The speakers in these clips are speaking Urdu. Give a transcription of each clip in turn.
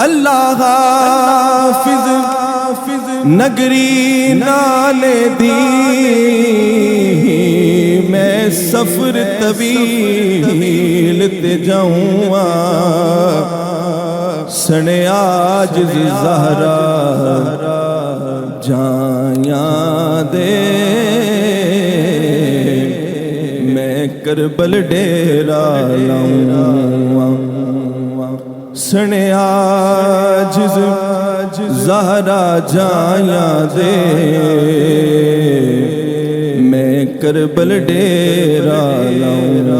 اللہ حافظ نگری نالے دی میں سفر طویل تے جاؤں سنے عاجز زہرا جایاں دے میں کربل ڈیرا لاؤں سنے عاجز زہرا جایاں دے میں کربل ڈیرا لاؤں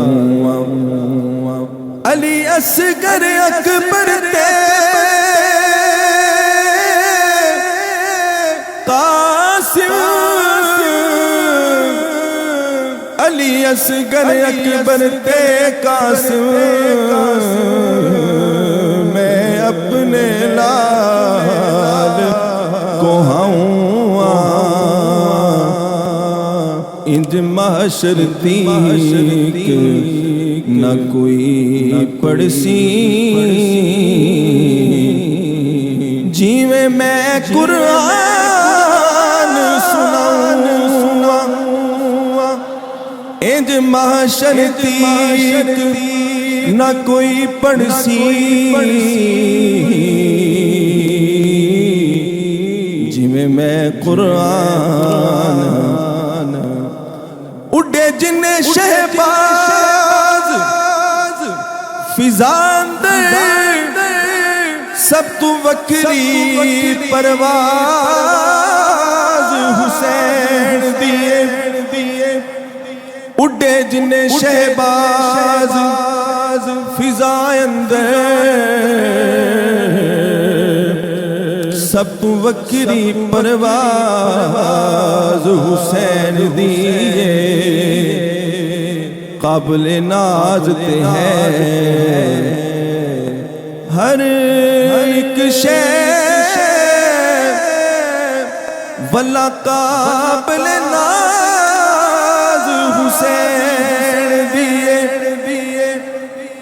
علی اصغر اکبر تے قاسم علی اصغر اکبر تے قاسم میں اپنے لال کو ہوں انج محشر تیک نہ کوئی پڑسی جیویں میں قرآن سناؤں انج محشر تیک نہ کوئی پڑسی جیویں میں قرآن اڈے جن شہباز فضان دے سب تو وکری پرواز حسین دیے اڈے جن شہباز فضان دے سب تو وکری پرواز حسین دیے قابل نازتے ہیں ہر ایک شے واللہ قابل ناز حسین دیے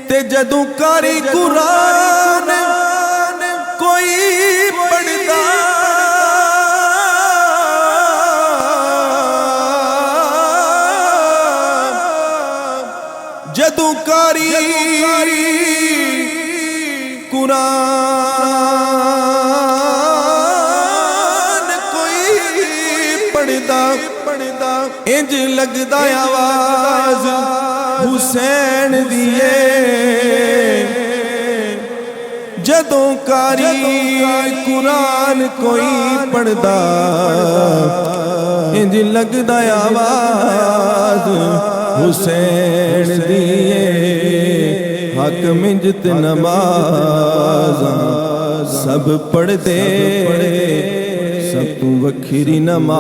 تے جدوں کاری قرآن کوئی پڑھدا جدوں کاری قرآن کوئی پڑھدا انج لگدا آواز حسین دیے جدوں کاری قرآن کوئی پڑھدا انج لگدا آواز حسین دیے حق منجت نماز سب پڑھ دے سب تو وکھری نماز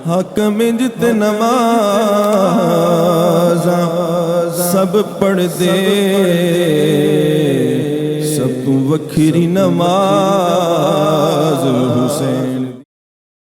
حق منجت نماز سب پڑھ دے سب تو وکھری نماز حسین